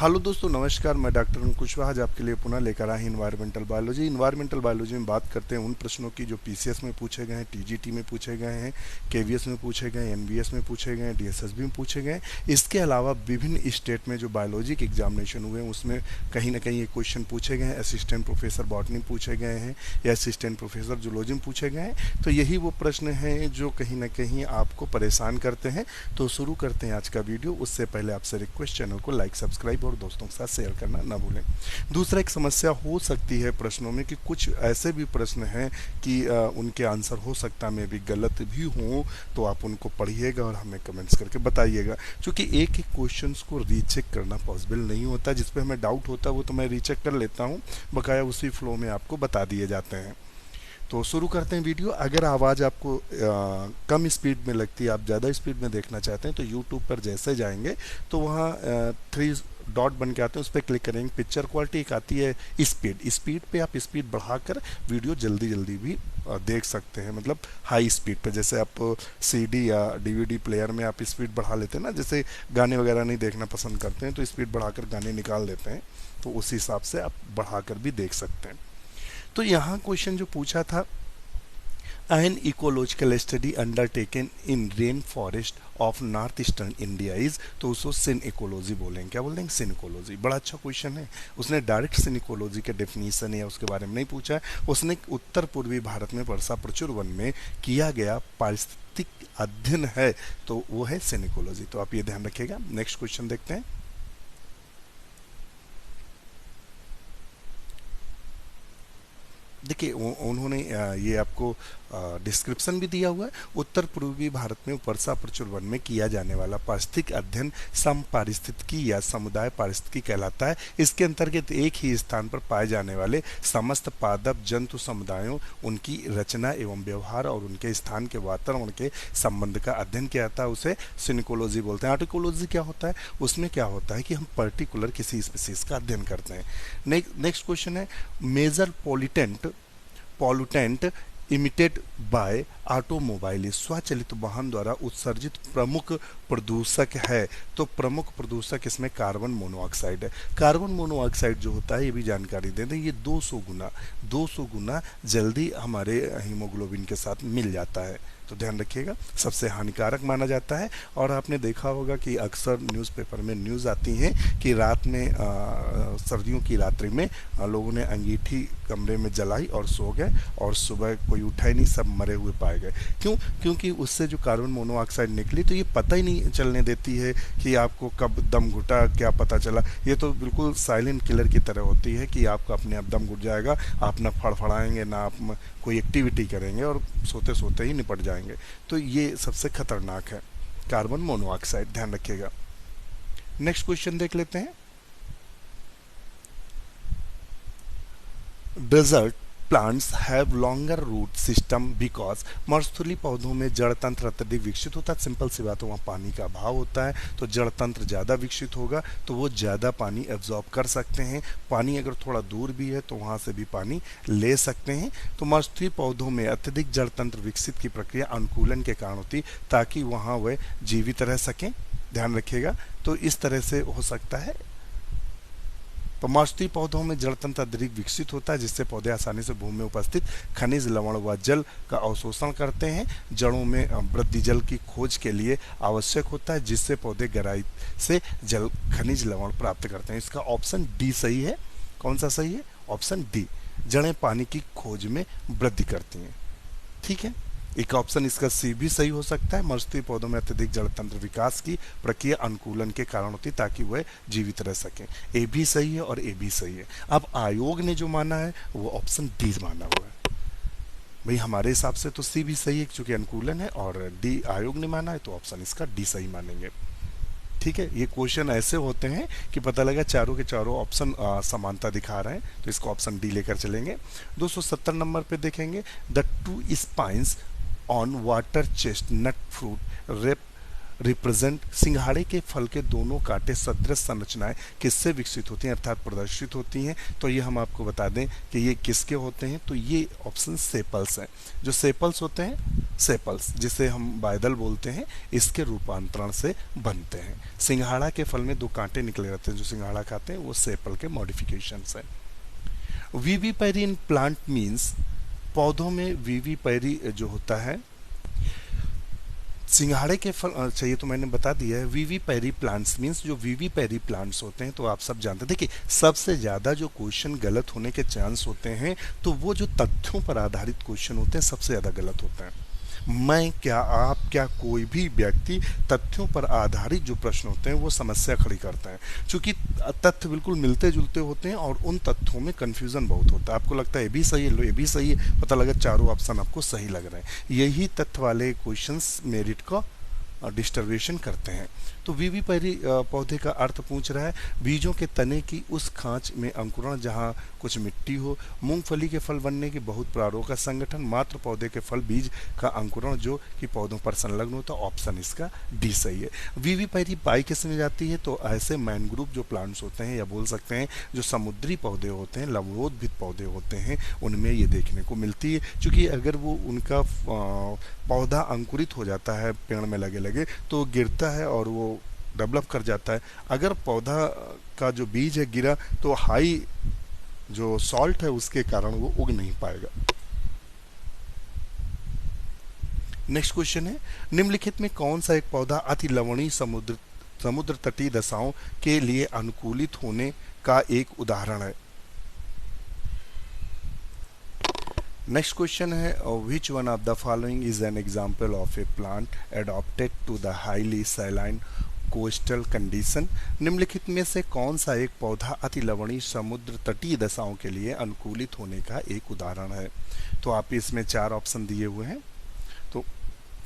Hello दोस्तों, नमस्कार। मैं डॉक्टर अंकुश कुशवाहा आज आपके लिए पुनः लेकर आए इन्वायरमेंटल बायोलॉजी। इन्वायरमेंटल बायोलॉजी में बात करते हैं उन प्रश्नों की जो पीसीएस में पूछे गए हैं, टीजीटी में पूछे गए हैं, केवीएस में पूछे गए, एनबीएस में पूछे गए, डीएसएसबी में पूछे गए। इसके अलावा विभिन्न स्टेट में जो बायोलॉजी के एग्जामिनेशन हुए हैं उसमें कहीं ना कहीं ये क्वेश्चन पूछे गए हैं। असिस्टेंट प्रोफेसर बॉटनी पूछे गए हैं या असिस्टेंट प्रोफेसर जूलॉजी में पूछे गए हैं। तो यही वो प्रश्न हैं जो कहीं ना कहीं आपको परेशान करते हैं। तो शुरू करते हैं आज का वीडियो। उससे पहले आपसे रिक्वेस्ट, चैनल को लाइक, सब्सक्राइब और दोस्तों के साथ शेयर करना ना भूलें। दूसरा, एक समस्या हो सकती है प्रश्नों में कि कुछ ऐसे भी प्रश्न हैं कि उनके आंसर हो सकता है में भी गलत भी हों, तो आप उनको पढ़िएगा और हमें कमेंट्स करके बताइएगा। क्योंकि एक एक क्वेश्चंस को रीचेक करना पॉसिबल नहीं होता। जिस पे हमें डाउट होता है वो तो मैं रीचेक कर लेता हूँ, बकाया उसी फ्लो में आपको बता दिए जाते हैं। तो शुरू करते हैं वीडियो। अगर आवाज़ आपको कम स्पीड में लगती है, आप ज़्यादा स्पीड में देखना चाहते हैं, तो यूट्यूब पर जैसे जाएंगे तो वहाँ 3 डॉट बन के आते हैं, उस पर क्लिक करेंगे। पिक्चर क्वालिटी एक आती है स्पीड पे आप स्पीड बढ़ाकर वीडियो जल्दी जल्दी भी देख सकते हैं। मतलब हाई स्पीड पे, जैसे आप सीडी या डीवीडी प्लेयर में आप स्पीड बढ़ा लेते हैं ना, जैसे गाने वगैरह नहीं देखना पसंद करते हैं तो स्पीड बढ़ाकर गाने निकाल देते हैं, तो उस हिसाब से आप बढ़ाकर भी देख सकते हैं। तो यहाँ क्वेश्चन जो पूछा था, an ecological study undertaken in rain forest of north eastern India is, तो उसको सिन इकोलॉजी बोलेंगे। क्या बोल देंगे? सिन इकोलॉजी। बड़ा अच्छा क्वेश्चन है। उसने डायरेक्ट सिन इकोलॉजी के डेफिनेशन या उसके बारे में नहीं पूछा है। उसने उत्तर पूर्वी भारत में वर्षा प्रचुर वन में किया गया पारिस्थितिक अध्ययन है, तो वो है सिन इकोलॉजी। तो आप ये ध्यान रखिएगा। नेक्स्ट क्वेश्चन देखते हैं। देखिए, उन्होंने ये आपको डिस्क्रिप्शन भी दिया हुआ है। उत्तर पूर्वी भारत में वर्षा प्रचुर वन में किया जाने वाला पारिस्थितिक अध्ययन सम पारिस्थितिकी या समुदाय पारिस्थितिकी कहलाता है। इसके अंतर्गत एक ही स्थान पर पाए जाने वाले समस्त पादप जंतु समुदायों, उनकी रचना एवं व्यवहार और उनके स्थान के वातावरण के संबंध का अध्ययन किया जाता है। उसे सिनिकोलॉजी बोलते हैं। आर्टिकोलॉजी क्या होता है? उसमें क्या होता है कि हम पर्टिकुलर किसी स्पीसीज का अध्ययन करते हैं। नेक्स्ट क्वेश्चन है, major pollutant emitted by automobile, स्वचालित वाहन द्वारा उत्सर्जित प्रमुख प्रदूषक है। तो प्रमुख प्रदूषक इसमें कार्बन मोनोऑक्साइड है। कार्बन मोनोऑक्साइड जो होता है, ये भी जानकारी दे दें, ये 200 गुना जल्दी हमारे हीमोग्लोबिन के साथ मिल जाता है। तो ध्यान रखिएगा, सबसे हानिकारक माना जाता है। और आपने देखा होगा कि अक्सर न्यूज़पेपर में न्यूज़ आती हैं कि रात में सर्दियों की रात्रि में लोगों ने अंगीठी कमरे में जलाई और सो गए, और सुबह कोई उठा ही नहीं, सब मरे हुए पाए गए। क्यों? क्योंकि उससे जो कार्बन मोनोऑक्साइड निकली, तो ये पता ही नहीं चलने देती है कि आपको कब दम घुटा, क्या पता चला। ये तो बिल्कुल साइलेंट किलर की तरह होती है कि आपका अपने आप दम घुट जाएगा, आप ना फड़फड़ाएंगे, ना आप कोई एक्टिविटी करेंगे, और सोते सोते ही निपट जाएंगे। तो ये सबसे खतरनाक है कार्बन मोनोऑक्साइड, ध्यान रखिएगा। नेक्स्ट क्वेश्चन देख लेते हैं। Desert plants have longer root system because, मरुस्थलीय पौधों में जड़ तंत्र अत्यधिक विकसित होता है। सिंपल सी बात है, वहाँ पानी का अभाव होता है, तो जड़ तंत्र ज़्यादा विकसित होगा, तो वो ज़्यादा पानी एब्जॉर्ब कर सकते हैं। पानी अगर थोड़ा दूर भी है तो वहाँ से भी पानी ले सकते हैं। तो मरुस्थलीय पौधों में अत्यधिक जड़ तंत्र विकसित की प्रक्रिया अनुकूलन के कारण होती, ताकि वहाँ वह जीवित रह सकें। ध्यान रखिएगा। तो इस तरह से हो सकता है। तो मरुस्थलीय पौधों में जड़ तंत्र अधिक विकसित होता है, जिससे पौधे आसानी से भूमि में उपस्थित खनिज, लवण व जल का अवशोषण करते हैं। जड़ों में वृद्धि जल की खोज के लिए आवश्यक होता है, जिससे पौधे गहराई से जल, खनिज, लवण प्राप्त करते हैं। इसका ऑप्शन डी सही है। कौन सा सही है? Option D. जड़ें पानी की खोज में वृद्धि करती हैं। ठीक है। एक ऑप्शन इसका सी भी सही हो सकता है। मरुस्थलीय पौधों में अत्यधिक जड़ तंत्र विकास की प्रक्रिया अनुकूलन के कारण होती है, ताकि वह जीवित रह सकें। ए भी सही है और ए भी सही है। अब आयोग ने जो माना है वो ऑप्शन डी माना हुआ है। भाई हमारे हिसाब से तो सी भी सही है, क्योंकि अनुकूलन है, और डी आयोग ने माना है, तो ऑप्शन इसका डी सही मानेंगे। ठीक है। ये क्वेश्चन ऐसे होते हैं कि पता लगा चारों के चारों ऑप्शन समानता दिखा रहे हैं, तो इसको ऑप्शन डी लेकर चलेंगे। 270 नंबर पे देखेंगे, the two spines on water chestnut fruit represent सिंघाड़े के फल के दोनों कांटे सदृश संरचनाएं किससे विकसित होती हैं अर्थात प्रदर्शित होती हैं। तो ये हम आपको बता दें कि ये किसके होते हैं, तो ये ऑप्शन सेपल्स है। जो सेपल्स होते हैं, सेपल्स जिसे हम बादल बोलते हैं, इसके रूपांतरण से बनते हैं। सिंघाड़ा के फल में दो कांटे निकले रहते हैं, जो सिंघाड़ा खाते हैं वो सेपल के मॉडिफिकेशंस हैं। विविपैरी इन प्लांट मीन्स, पौधों में विविपैरी जो होता है सिंघाड़े के फल, अच्छा ये तो मैंने बता दिया है। विविपैरी प्लांट्स मीन्स जो विविपैरी प्लांट्स होते हैं, तो आप सब जानते हैं। देखिए सबसे ज़्यादा जो क्वेश्चन गलत होने के चांस होते हैं, तो वो जो तथ्यों पर आधारित क्वेश्चन होते हैं सबसे ज़्यादा गलत होते हैं। मैं क्या, आप क्या, कोई भी व्यक्ति तथ्यों पर आधारित जो प्रश्न होते हैं वो समस्या खड़ी करते हैं, क्योंकि तथ्य बिल्कुल मिलते जुलते होते हैं और उन तथ्यों में कंफ्यूजन बहुत होता है। आपको लगता है ये भी सही है, लो ये भी सही है, पता लगा चारों ऑप्शन आपको सही लग रहे हैं। यही तथ्य वाले क्वेश्चंस मेरिट का डिस्टर्बेशन करते हैं। तो विविपैरी पौधे का अर्थ पूछ रहा है, बीजों के तने की उस खांच में अंकुरण जहां कुछ मिट्टी हो, मूंगफली के फल बनने की बहुत प्रारों का संगठन, मात्र पौधे के फल बीज का अंकुरण जो कि पौधों पर संलग्न होता है। ऑप्शन इसका डी सही है। विविपैरी पाई किस में जाती है, तो ऐसे मैनग्रूव जो प्लांट्स होते हैं, या बोल सकते हैं जो समुद्री पौधे होते हैं, लवणोद्भिद पौधे होते हैं, उनमें ये देखने को मिलती है। क्योंकि अगर वो उनका पौधा अंकुरित हो जाता है, पेड़ में लगे लगे, तो गिरता है और वो डेवलप कर जाता है। अगर पौधा का जो बीज है गिरा, तो हाई जो सॉल्ट है उसके कारण वो उग नहीं पाएगा। नेक्स्ट क्वेश्चन है, निम्नलिखित में कौन सा एक पौधा अति लवणीय समुद्र तटीय दशाओं के लिए अनुकूलित होने का एक उदाहरण है। नेक्स्ट क्वेश्चन है, which one of the following is an example of a plant adapted to the highly saline coastal condition. निम्नलिखित में से कौन सा एक पौधा अति लवणीय समुद्र तटीय दशाओं के लिए अनुकूलित होने का एक उदाहरण है। तो आप इसमें चार ऑप्शन दिए हुए हैं, तो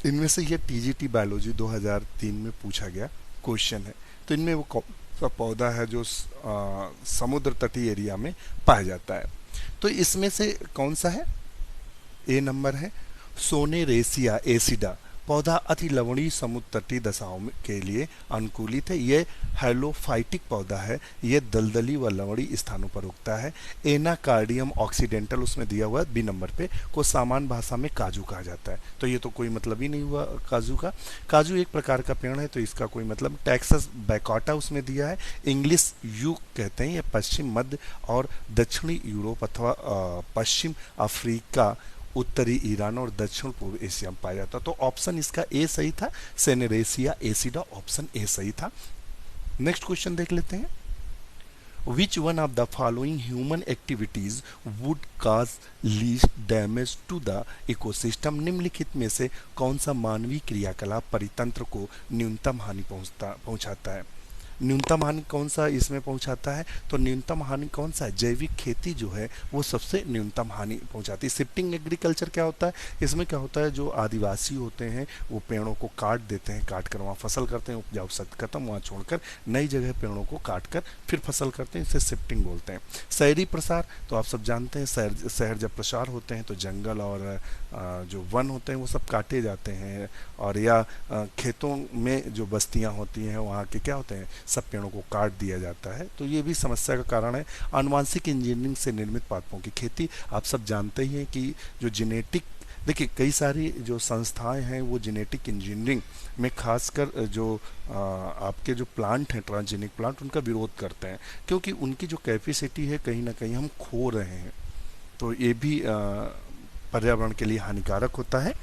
इनमें से ये टीजीटी बायोलॉजी 2003 में पूछा गया क्वेश्चन है। तो इनमें वो कौन सा पौधा है जो समुद्र तटीय एरिया में पाया जाता है। तो इसमें से कौन सा है, ए नंबर है सोनेरेसिया एसिडा, पौधा अति लवणीय समुद्र तटीय दशाओं के लिए अनुकूलित है। यह हेलोफाइटिक पौधा है, यह दलदली व लवणीय स्थानों पर उगता है। एनाकार्डियम ऑक्सीडेंटल उसमें दिया हुआ है बी नंबर पे, को सामान्य भाषा में काजू कहा जाता है। तो ये तो कोई मतलब ही नहीं हुआ काजू का। काजू एक प्रकार का पेड़ है, तो इसका कोई मतलब। टेक्सास बैकाटा उसमें दिया है, इंग्लिश यूक कहते हैं। यह पश्चिम मध्य और दक्षिणी यूरोप अथवा पश्चिम अफ्रीका, उत्तरी ईरान और दक्षिण पूर्व एशिया में पाया जाता। तो ऑप्शन इसका ए सही था, सेनेरेसिया एसिडा, ऑप्शन ए सही था। नेक्स्ट क्वेश्चन देख लेते हैं, which one of the following human activities would cause least damage to the ecosystem. निम्नलिखित में से कौन सा मानवीय क्रियाकलाप परितंत्र को न्यूनतम हानि पहुंचाता है। न्यूनतम हानि कौन सा इसमें पहुंचाता है, तो न्यूनतम हानि कौन सा है, जैविक खेती जो है वो सबसे न्यूनतम हानि पहुंचाती है। शिफ्टिंग एग्रीकल्चर क्या होता है, इसमें क्या होता है, जो आदिवासी होते हैं वो पेड़ों को काट देते हैं, काट कर वहाँ फसल करते हैं, उपजाऊ शक्ति खत्म, वहाँ छोड़कर नई जगह पेड़ों को काट कर फिर फसल करते हैं, इसे शिफ्टिंग बोलते हैं। शहरी प्रसार, तो आप सब जानते हैं शहर जब प्रसार होते हैं तो जंगल और जो वन होते हैं वो सब काटे जाते हैं, और या खेतों में जो बस्तियाँ होती हैं वहाँ के क्या होते हैं, सब पेड़ों को काट दिया जाता है। तो ये भी समस्या का कारण है। आनुवांशिक इंजीनियरिंग से निर्मित पादपों की खेती, आप सब जानते ही हैं कि जो जेनेटिक, देखिए कई सारी जो संस्थाएं हैं वो जेनेटिक इंजीनियरिंग में खासकर जो आपके जो प्लांट हैं ट्रांसजेनिक प्लांट, उनका विरोध करते हैं, क्योंकि उनकी जो कैपेसिटी है कहीं ना कहीं हम खो रहे हैं। तो ये भी पर्यावरण के लिए हानिकारक होता है।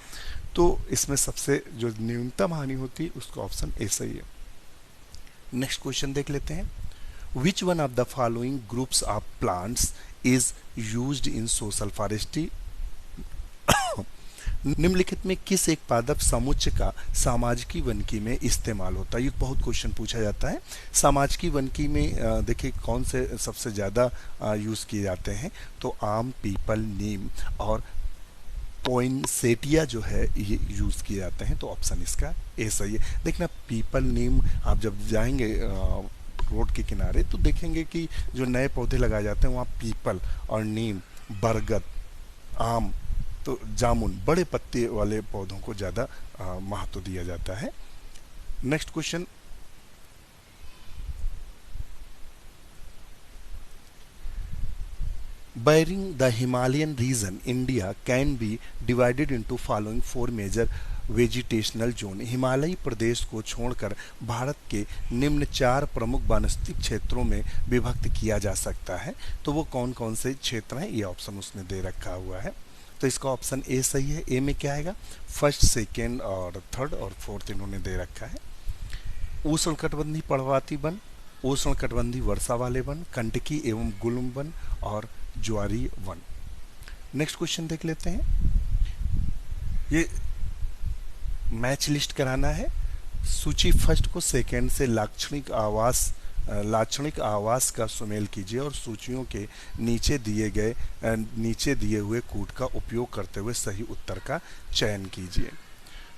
तो इसमें सबसे जो न्यूनतम हानि होती है उसका ऑप्शन ए सही है। नेक्स्ट क्वेश्चन देख लेते हैं, which one of the following groups of plants is used in social forestry. निम्नलिखित में किस एक पादप समुच्चय का सामाजिकी वनिकी में इस्तेमाल होता है। ये बहुत क्वेश्चन पूछा जाता है। सामाजिकी वनिकी में देखिए कौन से सबसे ज़्यादा यूज़ किए जाते हैं, तो आम, पीपल, नीम और पोइनसेटिया जो है ये यूज़ किए जाते हैं। तो ऑप्शन इसका ए सही है। देखना पीपल, नीम, आप जब जाएंगे रोड के किनारे तो देखेंगे कि जो नए पौधे लगाए जाते हैं वहाँ पीपल और नीम, बरगद, आम, तो जामुन, बड़े पत्ते वाले पौधों को ज़्यादा महत्व दिया जाता है। Next question, bearing the Himalayan region, India can be divided into following four major vegetational zone. हिमालयी प्रदेश को छोड़कर भारत के निम्न चार प्रमुख वनस्पति क्षेत्रों में विभक्त किया जा सकता है। तो वो कौन कौन से क्षेत्र हैं, ये ऑप्शन उसने दे रखा हुआ है। तो इसका ऑप्शन ए सही है। ए में क्या आएगा, फर्स्ट, सेकेंड और थर्ड और फोर्थ इन्होंने दे रखा है। उष्णकटिबंधीय पर्वतीय वन, उष्णकटिबंधीय वर्षा वाले वन, कंटकी एवं गुल्म वन और ज्वारीय वन। नेक्स्ट क्वेश्चन देख लेते हैं। ये मैच लिस्ट कराना है। सूची फर्स्ट को सेकेंड से लाक्षणिक आवास का सुमेल कीजिए और सूचियों के नीचे दिए हुए कूट का उपयोग करते हुए सही उत्तर का चयन कीजिए।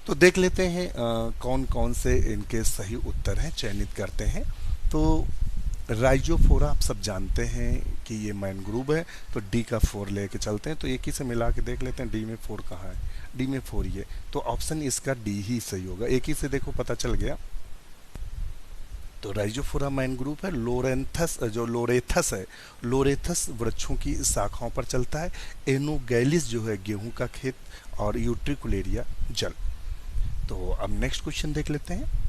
तो देख लेते हैं कौन कौन से इनके सही उत्तर हैं, चयनित करते हैं। तो राइजोफोरा आप सब जानते हैं कि ये मैनग्रूव है, तो डी का 4 लेके चलते हैं। तो एक ही से मिला के देख लेते हैं डी में 4 कहाँ है, डी में 4 ये, तो ऑप्शन इसका डी ही सही होगा। एक ही से देखो पता चल गया। तो राइजोफोरा मैनग्रूव है। लोरेथस है, लोरेथस वृक्षों की शाखाओं पर चलता है। एनोगैलिस जो है गेहूं का खेत, और यूट्रिकुलेरिया जल। तो अब नेक्स्ट क्वेश्चन देख लेते हैं।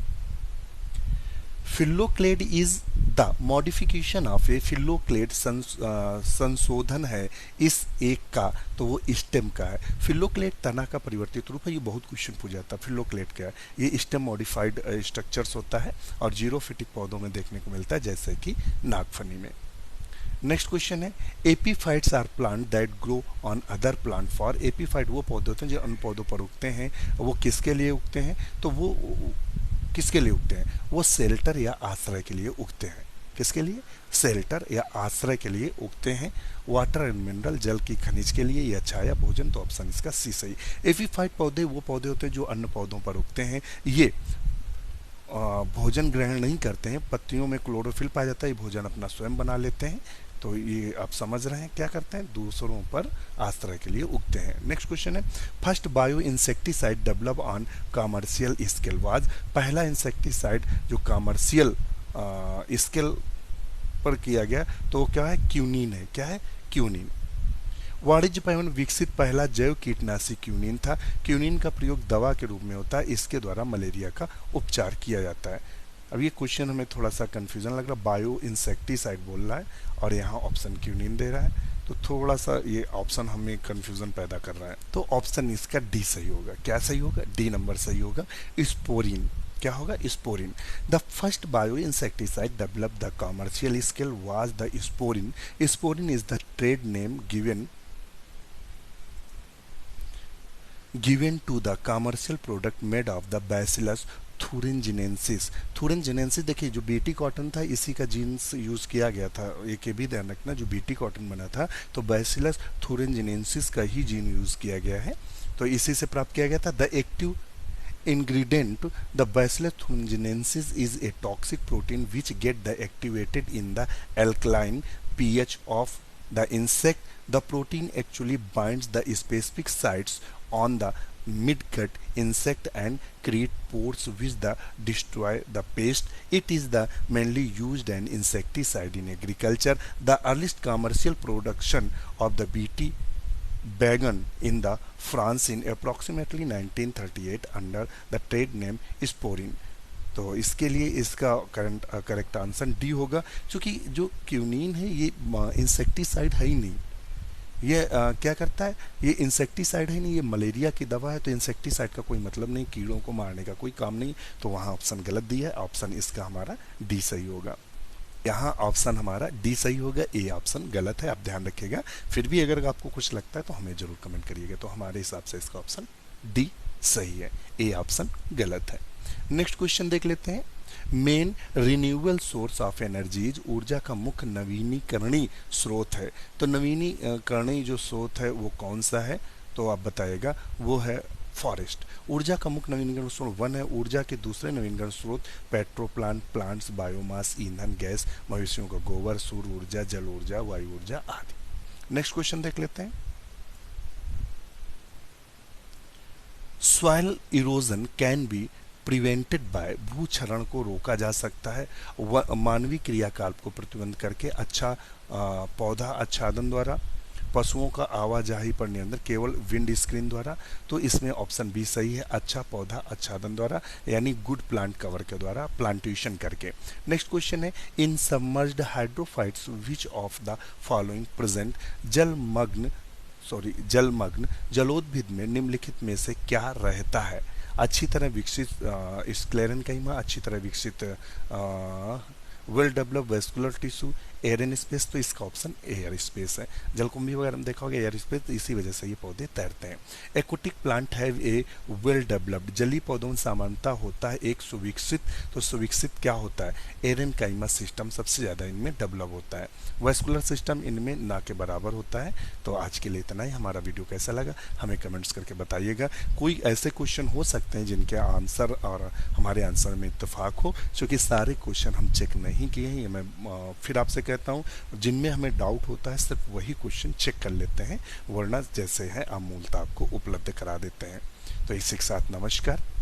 फिल्लोक्लेड इज द मॉडिफिकेशन ऑफ ए फिल्लोक्लेड, संशोधन है इस एक का, तो वो स्टेम का है। फिल्लोक्लेड तना का परिवर्तित रूप है। ये बहुत क्वेश्चन पूछा जाता है, फिल्लोक्लेड क्या है। ये स्टेम मॉडिफाइड स्ट्रक्चर्स होता है और जीरोफिटिक पौधों में देखने को मिलता है, जैसे कि नागफनी में। नेक्स्ट क्वेश्चन है, epiphytes are plant that grow on other plant for. Epiphyte वो पौधे होते हैं जो अन्य पौधों पर उगते हैं। वो किसके लिए उगते हैं, तो वो किसके लिए उगते हैं, वो शेल्टर या आश्रय के लिए उगते हैं। किसके लिए, शेल्टर या आश्रय के लिए उगते हैं। वाटर एंड मिनरल, जल की खनिज के लिए, या छाया भोजन, तो ऑप्शन इसका सी सही। एपीफाइट पौधे वो पौधे होते हैं जो अन्य पौधों पर उगते हैं। ये भोजन ग्रहण नहीं करते हैं। पत्तियों में क्लोरोफिल पाया जाता है, ये भोजन अपना स्वयं बना लेते हैं। तो ये आप समझ रहे हैं क्या करते हैं, दूसरों पर आश्रय के लिए उगते हैं। नेक्स्ट क्वेश्चन है, first bio insecticide develop on commercial scale was. पहला इंसेक्टिसाइड जो कमर्शियल स्केल पर किया गया, तो क्या है, क्यूनिन है। क्या है, क्यूनिन। वाणिज्यपरक विकसित पहला जैव कीटनाशी क्यूनिन था। क्यूनिन का प्रयोग दवा के रूप में होता है। इसके द्वारा मलेरिया का उपचार किया जाता है। अब ये क्वेश्चन हमें थोड़ा सा कंफ्यूजन लग रहा है, बायो इंसेक्टिसाइड बोल रहा है और यहाँ ऑप्शन क्यूनिन दे रहा है, तो थोड़ा सा ये ऑप्शन हमें कंफ्यूजन पैदा कर रहा है। तो ऑप्शन इसका डी सही होगा। क्या सही होगा, डी नंबर सही होगा। स्पोरिन, क्या होगा, Sporeine. The first bio insecticide develop the commercial scale was the Sporeine. Sporeine is the trade name given to the commercial product made of the bacillus thuringiensis। thuringiensis देखिए, जो BT cotton था इसी का jeans use किया गया था। एक ये भी ध्यान रखना, जो बीटी कॉटन बना था तो बैसिलस thuringiensis का ही जीन यूज किया गया है, तो इसी से प्राप्त किया गया था। The active ingredient, the Bacillus thuringiensis is a toxic protein which get the activated in the alkaline pH of the insect. The protein actually binds the specific sites on the midgut insect and create pores which destroy the pest. It is the mainly used an insecticide in agriculture. The earliest commercial production of the BT began in the France in approximately 1938 under the trade name Sporin। तो इसके लिए इसका correct answer D होगा, क्योंकि जो quinine है ये insecticide है ही नहीं। ये क्या करता है, ये इंसेक्टिसाइड है नहीं, ये मलेरिया की दवा है। तो इंसेक्टिसाइड का कोई मतलब नहीं, कीड़ों को मारने का कोई काम नहीं। तो वहाँ ऑप्शन गलत दिया है, ऑप्शन इसका हमारा डी सही होगा। यहाँ ऑप्शन हमारा डी सही होगा, ए ऑप्शन गलत है, आप ध्यान रखिएगा। फिर भी अगर आपको कुछ लगता है तो हमें जरूर कमेंट करिएगा। तो हमारे हिसाब से इसका ऑप्शन डी सही है, ए ऑप्शन गलत है। नेक्स्ट क्वेश्चन देख लेते हैं। Main renewable source of energies, ऊर्जा का मुख्य नवीनीकरणीय स्रोत है। तो नवीनीकरणीय जो स्रोत है वो कौन सा है, तो आप बताइएगा। वो है फॉरेस्ट। ऊर्जा का मुख्य नवीनीकरण स्रोत वन है। ऊर्जा के दूसरे नवीनीकरण स्रोत पेट्रो प्लांट्स, बायोमास, ईंधन, गैस, मवेशियों का गोबर, सूर्य ऊर्जा, जल ऊर्जा, वायु ऊर्जा आदि। नेक्स्ट क्वेश्चन देख लेते हैं। Soil erosion can be prevented by, भूक्षरण को रोका जा सकता है मानवीय क्रियाकलाप को प्रतिबंध करके, अच्छा पौधा आच्छादन द्वारा, पशुओं का आवाजाही पर नियंत्रण केवल विंड स्क्रीन द्वारा। तो इसमें ऑप्शन बी सही है, अच्छा पौधा आच्छादन द्वारा, यानी गुड प्लांट कवर के द्वारा, प्लांटेशन करके। नेक्स्ट क्वेश्चन है, in submerged hydrophytes which of the following present जलमग्न जलोद्भिद में निम्नलिखित में से क्या रहता है? अच्छी तरह विकसित स्क्लेरेन्काइमा, अच्छी तरह विकसित well develop vascular tissue, air in space, तो इसका ऑप्शन एयर स्पेस है। जलकुंभी वगैरह में देखा होगा एयर स्पेस, तो इसी वजह से ये पौधे तैरते हैं। Aquatic plant have a well developed, जलीय पौधों में सामान्यता होता है एक सुविकसित, तो सुविकसित क्या होता है? एरेनकाइमा सिस्टम सबसे ज़्यादा इनमें डेवलप होता है। वेस्कुलर सिस्टम इनमें ना के बराबर होता है। तो आज के लिए इतना ही। हमारा वीडियो कैसा लगा हमें कमेंट्स करके बताइएगा। कोई ऐसे क्वेश्चन हो सकते हैं जिनके आंसर और हमारे आंसर में इत्तेफाक हो, क्योंकि सारे क्वेश्चन हम चेक नहीं किए हैं। ये मैं फिर आपसे कहता हूँ, जिनमें हमें डाउट होता है सिर्फ वही क्वेश्चन चेक कर लेते हैं, वरना जैसे है अमूलता आपको उपलब्ध करा देते हैं। तो इसी के साथ नमस्कार।